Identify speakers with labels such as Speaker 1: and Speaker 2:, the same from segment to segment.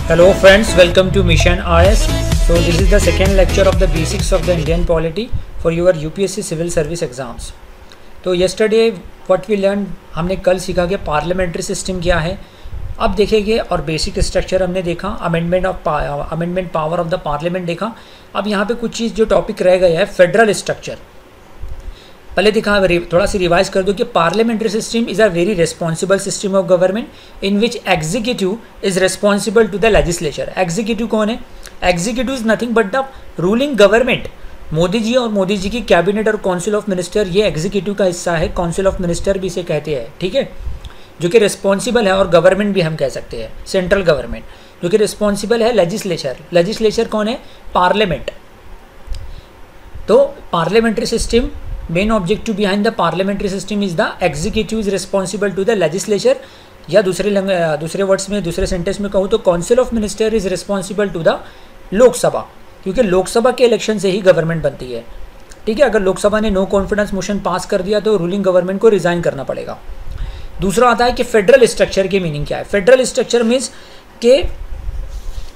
Speaker 1: Hello friends, welcome to Mission IS. So this is the second lecture of the basics of the Indian polity for your UPSC civil service exams. तो yesterday what we learned, हमने कल सीखा कि parliamentary system क्या है. अब देखेंगे और बेसिक स्ट्रक्चर हमने देखा, amendment power of the parliament देखा. अब यहाँ पे कुछ चीज़ जो टॉपिक रह गया है, फेडरल स्ट्रक्चर. पहले दिखा, थोड़ा सी रिवाइज कर दो कि parliamentary system is a very responsible system of government in which executive is responsible to the legislature. Executive कौन है? Executive is nothing but the ruling government. Modi ji और मोदी जी की कैबिनेट और काउंसिल ऑफ मिनिस्टर, ये एग्जीक्यूटिव का हिस्सा है. काउंसिल ऑफ मिनिस्टर भी इसे कहते हैं, ठीक है, जो कि रिस्पॉन्सिबल है. और गवर्नमेंट भी हम कह सकते हैं, सेंट्रल गवर्नमेंट, जो कि रिस्पॉन्सिबल है लेजिस्लेचर. लेजिस्लेचर कौन है? पार्लियामेंट. तो parliamentary system, main objective behind the parliamentary system is the executive is responsible to the legislature, या दूसरे वर्ड्स में, दूसरे सेंटेंस में कहूँ तो council of minister is responsible to the Lok Sabha, क्योंकि लोकसभा के इलेक्शन से ही गवर्नमेंट बनती है, ठीक है. अगर लोकसभा ने नो कॉन्फिडेंस मोशन पास कर दिया तो रूलिंग गवर्नमेंट को रिजाइन करना पड़ेगा. दूसरा आता है कि फेडरल स्ट्रक्चर की मीनिंग क्या है. फेडरल स्ट्रक्चर मीन्स कि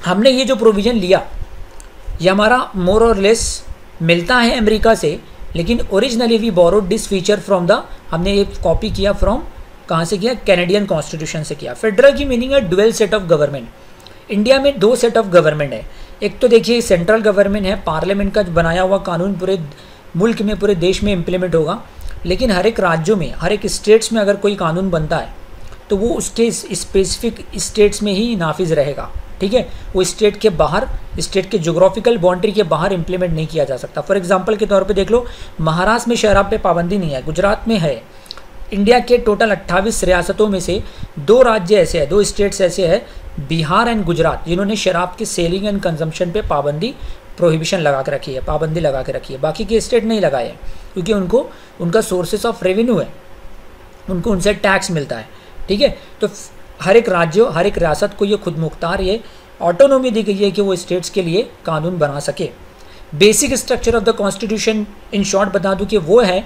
Speaker 1: हमने ये जो प्रोविजन लिया, ये हमारा मोर और लेस मिलता है अमेरिका से, लेकिन originally we borrowed this feature from the, हमने ये कॉपी किया फ्रॉम, कहाँ से किया? कैनेडियन कॉन्स्टिट्यूशन से किया. फेडरल की मीनिंग है dual set of government. India में दो सेट ऑफ गवर्नमेंट है. एक तो देखिए सेंट्रल गवर्नमेंट है, पार्लियामेंट का बनाया हुआ कानून पूरे मुल्क में, पूरे देश में इम्प्लीमेंट होगा. लेकिन हर एक राज्यों में, हर एक स्टेट्स में अगर कोई कानून बनता है तो वो उसके स्पेसिफिक स्टेट्स में ही नाफिज रहेगा, ठीक है. वो स्टेट के बाहर, स्टेट के ज्योग्राफिकल बाउंड्री के बाहर इंप्लीमेंट नहीं किया जा सकता. फॉर एग्जांपल के तौर पे देख लो, महाराष्ट्र में शराब पे पाबंदी नहीं है, गुजरात में है. इंडिया के टोटल 28 रियासतों में से दो राज्य ऐसे हैं, दो स्टेट्स ऐसे हैं, बिहार एंड गुजरात, जिन्होंने शराब के सेलिंग एंड कंजम्पशन पे पाबंदी, प्रोहिबिशन लगा के रखी है, पाबंदी लगा के रखी है. बाकी के स्टेट नहीं लगाए हैं, क्योंकि उनको उनका सोर्सेस ऑफ रेवेन्यू है, उनको उनसे टैक्स मिलता है, ठीक है. तो हर एक राज्य, हर एक रियासत को ये खुद मुख्तार, ये ऑटोनॉमी दी गई है कि वो स्टेट्स के लिए कानून बना सके. Basic structure of the constitution in short बता दूं कि वो है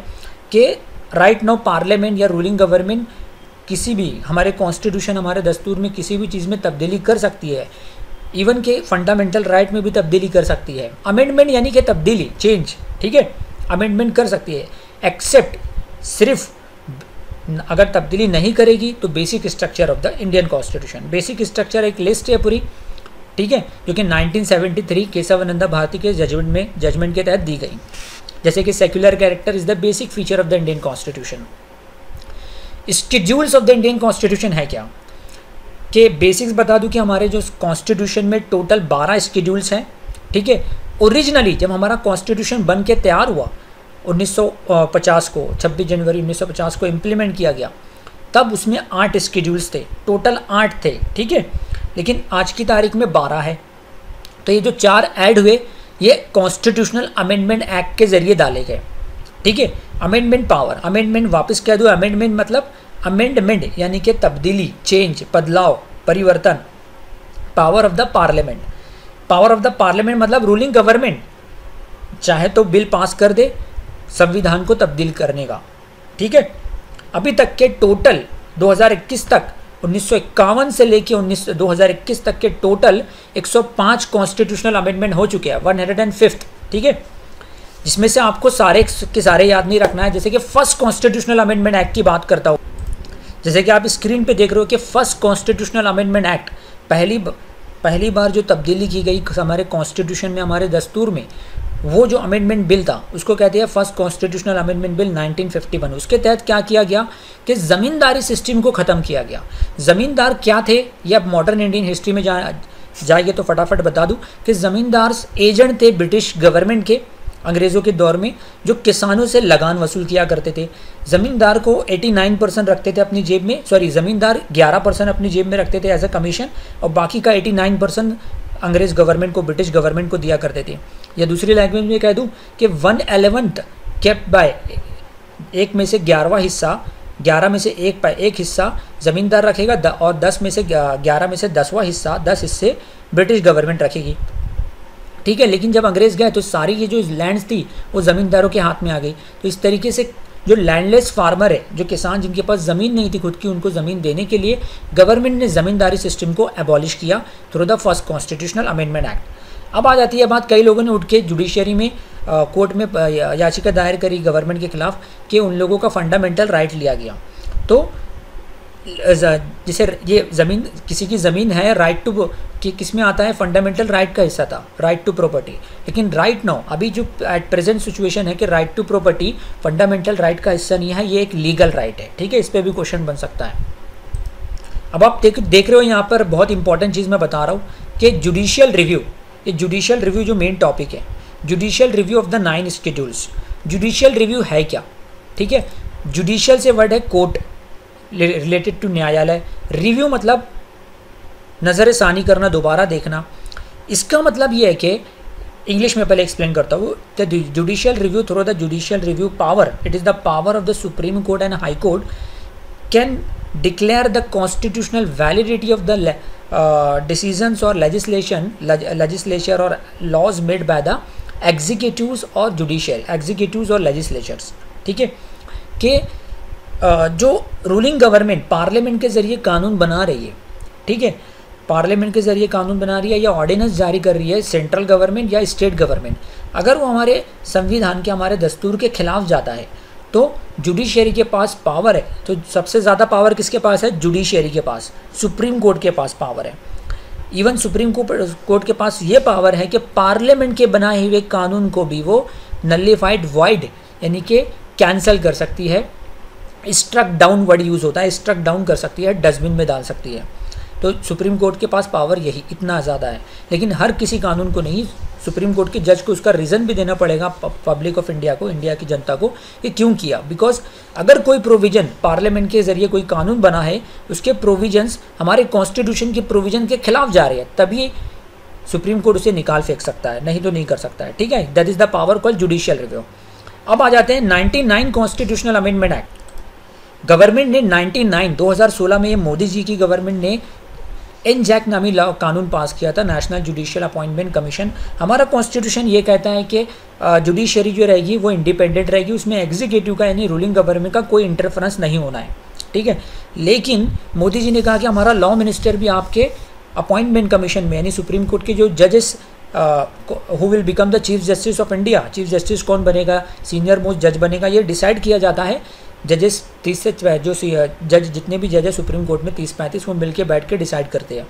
Speaker 1: कि राइट नाउ पार्लियामेंट या रूलिंग गवर्नमेंट किसी भी, हमारे कॉन्स्टिट्यूशन, हमारे दस्तूर में किसी भी चीज़ में तब्दीली कर सकती है. इवन के फंडामेंटल राइट में भी तब्दीली कर सकती है. अमेंडमेंट यानी कि तब्दीली, चेंज, ठीक है, अमेंडमेंट कर सकती है. एक्सेप्ट, सिर्फ अगर तब्दीली नहीं करेगी तो basic structure of the Indian constitution. Basic structure एक लिस्ट है पूरी, ठीक है, जो कि 1973 केशवानंद भारती के जजमेंट के तहत दी गई. जैसे कि secular character is the basic feature of the Indian constitution. Schedules of the Indian constitution है क्या, कि बेसिक्स बता दूं कि हमारे जो कॉन्स्टिट्यूशन में टोटल 12 स्केड्यूल्स हैं, ठीक है. ओरिजिनली जब हमारा कॉन्स्टिट्यूशन बन के तैयार हुआ 1950 को, 26 जनवरी 1950 को इम्प्लीमेंट किया गया, तब उसमें 8 स्केड्यूल्स थे, टोटल 8 थे, ठीक है. लेकिन आज की तारीख में 12 है. तो ये जो 4 ऐड हुए, ये कॉन्स्टिट्यूशनल अमेंडमेंट एक्ट के जरिए डाले गए, ठीक है. अमेंडमेंट पावर, अमेंडमेंट वापस कह दो, अमेंडमेंट मतलब अमेंडमेंट यानी कि तब्दीली, चेंज, बदलाव, परिवर्तन. Power of the parliament, power of the parliament मतलब रूलिंग गवर्नमेंट चाहे तो बिल पास कर दे संविधान को तब्दील करने का, ठीक है. अभी तक के टोटल 2021 तक, 1951 से लेके 2021 तक के टोटल 105 कॉन्स्टिट्यूशनल अमेंडमेंट हो चुके हैं, 105, ठीक है. जिसमें से आपको सारे के सारे याद नहीं रखना है. जैसे कि फर्स्ट कॉन्स्टिट्यूशनल अमेंडमेंट एक्ट की बात करता हूँ, जैसे कि आप स्क्रीन पे देख रहे हो कि फर्स्ट कॉन्स्टिट्यूशनल अमेंडमेंट एक्ट, पहली बार जो तब्दीली की गई हमारे कॉन्स्टिट्यूशन में, हमारे दस्तूर में, वो जो अमेंडमेंट बिल था उसको कहते हैं फर्स्ट कॉन्स्टिट्यूशनल अमेंडमेंट बिल 1951. उसके तहत क्या किया गया कि ज़मींदारी सिस्टम को ख़त्म किया गया. ज़मींदार क्या थे, ये अब मॉडर्न इंडियन हिस्ट्री में जाइए तो फटाफट बता दूं कि ज़मींदार एजेंट थे ब्रिटिश गवर्नमेंट के, अंग्रेज़ों के दौर में, जो किसानों से लगान वसूल किया करते थे. ज़मींदार को 89% रखते थे अपनी जेब में, ज़मींदार 11% अपनी जेब में रखते थे एज अ कमीशन, और बाकी का 89% अंग्रेज़ गवर्नमेंट को, ब्रिटिश गवर्नमेंट को दिया करते थे. या दूसरी लैंग्वेज में कह दूं कि 1/11 केप्ट बाय, एक में से 11वां हिस्सा, 11 में से एक हिस्सा ज़मींदार रखेगा, और 10 में से 11 में से 10वां हिस्सा, 10 हिस्से ब्रिटिश गवर्नमेंट रखेगी, ठीक है. लेकिन जब अंग्रेज़ गए तो सारी ये जो लैंड्स थी वो ज़मींदारों के हाथ में आ गई. तो इस तरीके से जो लैंडलेस फार्मर है, जो किसान जिनके पास ज़मीन नहीं थी खुद की, उनको ज़मीन देने के लिए गवर्नमेंट ने ज़मींदारी सिस्टम को एबॉलिश किया through the first constitutional amendment act. अब आ जाती है बात, कई लोगों ने उठ के जुडिशरी में कोर्ट में याचिका दायर करी गवर्नमेंट के खिलाफ कि उन लोगों का फंडामेंटल राइट लिया गया। तो जैसे ये ज़मीन, किसी की ज़मीन है, राइट टू कि किस में आता है, फंडामेंटल राइट का हिस्सा था, राइट टू प्रॉपर्टी। लेकिन राइट नाउ अभी जो एट प्रेजेंट सिचुएशन है कि right to property fundamental right का हिस्सा नहीं है, ये एक लीगल राइट है। ठीक है, इस पर भी क्वेश्चन बन सकता है। अब आप देख रहे हो यहाँ पर बहुत इंपॉर्टेंट चीज़ मैं बता रहा हूँ कि जुडिशियल रिव्यू, ये जुडिशियल रिव्यू जो मेन टॉपिक है, judicial review of the 9 schedules. Judicial review है क्या? ठीक है, जुडिशियल से वर्ड है कोर्ट रिलेटेड टू न्यायालय, रिव्यू मतलब नज़र सानी करना, दोबारा देखना। इसका मतलब ये है कि इंग्लिश में पहले एक्सप्लेन करता हूँ, the judicial review through the judicial review power, it is the power of the supreme court and high court can declare the constitutional validity of the decisions or legislature or laws made by the executives or judiciary, executives और legislatures। ठीक है, कि जो ruling government parliament के ज़रिए कानून बना रही है, ठीक है, पार्लियामेंट के ज़रिए कानून बना रही है या ऑर्डिनेंस जारी कर रही है सेंट्रल गवर्नमेंट या स्टेट गवर्नमेंट, अगर वो हमारे संविधान के, हमारे दस्तूर के खिलाफ जाता है तो जुडिशरी के पास पावर है। तो सबसे ज़्यादा पावर किसके पास है? जुडिशरी के पास, सुप्रीम कोर्ट के पास पावर है। इवन सुप्रीम कोर्ट के पास ये पावर है कि पार्लियामेंट के बनाए हुए कानून को भी वो नलिफाइड, वॉइड यानी कि कैंसिल कर सकती है। स्ट्रक डाउन वर्ड यूज़ होता है, स्ट्रक डाउन कर सकती है, डस्टबिन में डाल सकती है। तो सुप्रीम कोर्ट के पास पावर यही इतना ज़्यादा है। लेकिन हर किसी कानून को नहीं, सुप्रीम कोर्ट के जज को उसका रीज़न भी देना पड़ेगा पब्लिक ऑफ इंडिया को, इंडिया की जनता को, कि क्यों किया। बिकॉज अगर कोई प्रोविज़न पार्लियामेंट के ज़रिए कोई कानून बना है, उसके प्रोविजंस हमारे कॉन्स्टिट्यूशन के प्रोविज़न के खिलाफ जा रहे हैं, तभी सुप्रीम कोर्ट उसे निकाल फेंक सकता है, नहीं तो नहीं कर सकता है। ठीक है, that is the power called judicial review. अब आ जाते हैं 99 कॉन्स्टिट्यूशनल अमेंडमेंट एक्ट। गवर्नमेंट ने 2016 में, ये मोदी जी की गवर्नमेंट ने एनजैक नामी लॉ कानून पास किया था, नेशनल जुडिशियल अपॉइंटमेंट कमीशन। हमारा कॉन्स्टिट्यूशन ये कहता है कि जुडिशरी जो रहेगी वो इंडिपेंडेंट रहेगी, उसमें एग्जीक्यूटिव का यानी रूलिंग गवर्नमेंट का कोई इंटरफेरेंस नहीं होना है। ठीक है, लेकिन मोदी जी ने कहा कि हमारा लॉ मिनिस्टर भी आपके अपॉइंटमेंट कमीशन में, यानी सुप्रीम कोर्ट के जो जजेस who will become the chief justice of India, chief justice कौन बनेगा, सीनियर मोस्ट जज बनेगा, ये डिसाइड किया जाता है जजेस 30 से जो जज जितने भी जज है सुप्रीम कोर्ट में 30-35 वो मिलके बैठ के डिसाइड करते हैं।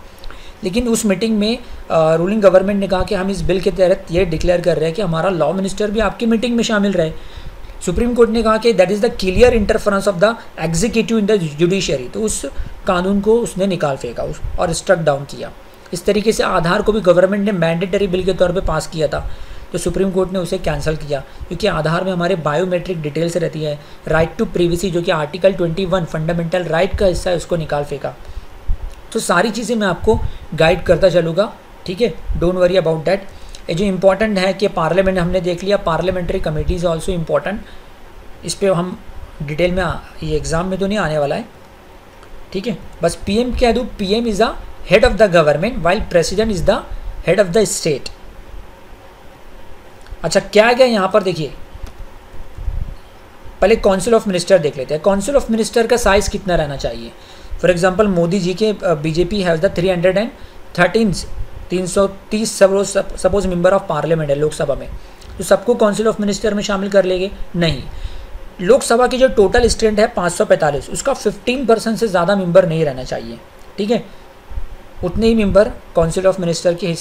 Speaker 1: लेकिन उस मीटिंग में रूलिंग गवर्नमेंट ने कहा कि हम इस बिल के तहत ये डिक्लेयर कर रहे हैं कि हमारा लॉ मिनिस्टर भी आपकी मीटिंग में शामिल रहे। सुप्रीम कोर्ट ने कहा कि that is the clear interference of the executive in the judiciary, तो उस कानून को उसने निकाल फेंका और स्ट्रक डाउन किया। इस तरीके से आधार को भी गवर्नमेंट ने मैंडेटरी बिल के तौर पर पास किया था, तो सुप्रीम कोर्ट ने उसे कैंसिल किया, क्योंकि आधार में हमारे बायोमेट्रिक डिटेल्स रहती है। राइट टू प्रिवेसी जो कि आर्टिकल 21 फंडामेंटल राइट का हिस्सा है, उसको निकाल फेंका। तो सारी चीज़ें मैं आपको गाइड करता चलूँगा। ठीक है, डोंट वरी अबाउट दैट। ये जो इंपॉर्टेंट है कि पार्लियामेंट हमने देख लिया, parliamentary committee is also important. इस पर हम डिटेल में, ये एग्ज़ाम में तो नहीं आने वाला है। ठीक है, बस PM कह दूँ, PM is the head of the government while president is the head of the state. अच्छा, क्या क्या यहाँ पर देखिए, पहले काउंसिल ऑफ मिनिस्टर देख लेते हैं। काउंसिल ऑफ मिनिस्टर का साइज़ कितना रहना चाहिए? फॉर एग्जांपल मोदी जी के BJP have the 330 suppose member of parliament है लोकसभा में, तो सबको काउंसिल ऑफ मिनिस्टर में शामिल कर लेंगे? नहीं। लोकसभा की जो टोटल स्ट्रेंथ है 545, उसका 15% से ज़्यादा मेंबर नहीं रहना चाहिए। ठीक है, उतने ही मेंबर काउंसिल ऑफ मिनिस्टर के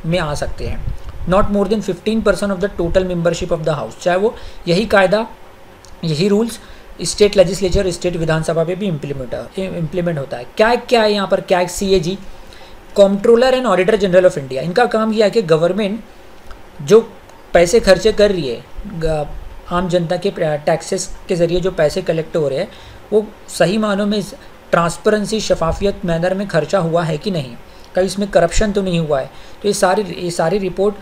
Speaker 1: में आ सकते हैं। Not more than 15% of the total membership of the house, चाहे वो यही कायदा, यही रूल्स स्टेट लेजिस्लेचर, स्टेट विधानसभा पे भी इम्प्लीमेंट होता है। क्या क्या है यहाँ पर? क्या CAG, comptroller and auditor general of India. इनका काम यह है कि गवर्नमेंट जो पैसे खर्चे कर रही है, आम जनता के टैक्सेस के ज़रिए जो पैसे कलेक्ट हो रहे हैं, वो सही मानों में ट्रांसपेरेंसी, शफाफियत मैनर में खर्चा हुआ है कि नहीं, कहीं इसमें करप्शन तो नहीं हुआ है। तो ये सारी रिपोर्ट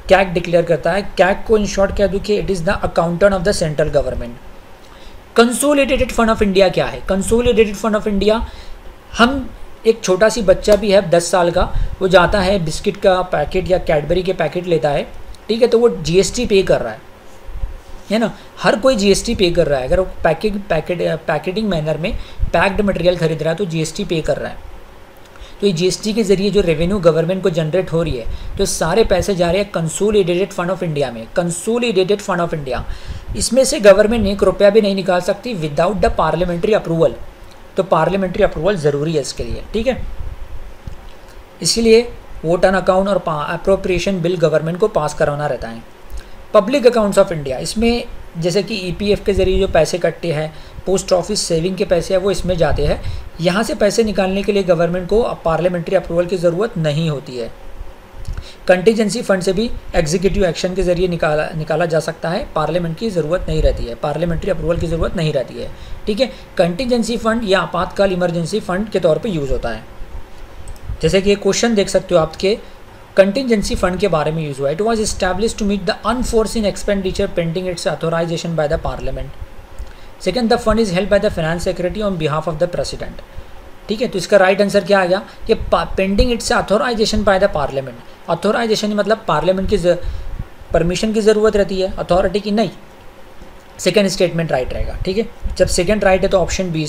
Speaker 1: कैग डिक्लेयर करता है। कैग को इन शॉर्ट कह दूँ कि it is the accountant of the central government. Consolidated fund of India क्या है? कंसोलिडेटेड फंड ऑफ इंडिया, हम एक छोटा सी बच्चा भी है 10 साल का, वो जाता है बिस्किट का पैकेट या कैडबरी के पैकेट लेता है, ठीक है, तो वो GST पे कर रहा है ना, हर कोई जीएसटी पे कर रहा है। अगर वो पैकेटिंग मैनर में पैक्ड मटेरियल खरीद रहा है तो जीएसटी पे कर रहा है। तो ये जीएसटी के ज़रिए जो रेवेन्यू गवर्नमेंट को जनरेट हो रही है, तो सारे पैसे जा रहे हैं कंसोलिडेटेड फंड ऑफ इंडिया में। कंसोलिडेटेड फंड ऑफ इंडिया, इसमें से गवर्नमेंट 1 रुपया भी नहीं निकाल सकती विदाउट द पार्लियामेंट्री अप्रूवल। तो पार्लियामेंट्री अप्रूवल ज़रूरी है इसके लिए, ठीक है। इसीलिए वोट ऑन अकाउंट और अप्रोप्रिएशन बिल गवर्नमेंट को पास करवाना रहता है। पब्लिक अकाउंट्स ऑफ इंडिया, इसमें जैसे कि ईपीएफ के ज़रिए जो पैसे कटते हैं, पोस्ट ऑफिस सेविंग के पैसे हैं, वो इसमें जाते हैं। यहाँ से पैसे निकालने के लिए गवर्नमेंट को पार्लियामेंट्री अप्रूवल की ज़रूरत नहीं होती है। कंटीजेंसी फंड से भी एग्जीक्यूटिव एक्शन के ज़रिए निकाला जा सकता है, पार्लियामेंट की ज़रूरत नहीं रहती है, पार्लियामेंट्री अप्रूवल की ज़रूरत नहीं रहती है, ठीक है। कंटीजेंसी फंड या आपातकाल इमरजेंसी फंड के तौर पर यूज़ होता है। जैसे कि ये क्वेश्चन देख सकते हो आपके कंटीजेंसी फंड के बारे में यूज़ हुआ है। It was establish to meet the unforeseen expenditure pending its authorization by the parliament. Second, the fund is held by the finance secretary on behalf of the president, ठीक है। तो इसका right answer क्या आ गया कि pending its authorization by the parliament. Authorisation मतलब parliament की permission की ज़रूरत रहती है, अथॉरिटी की नहीं। सेकेंड स्टेटमेंट राइट रहेगा, ठीक है। जब सेकेंड राइट है तो ऑप्शन बी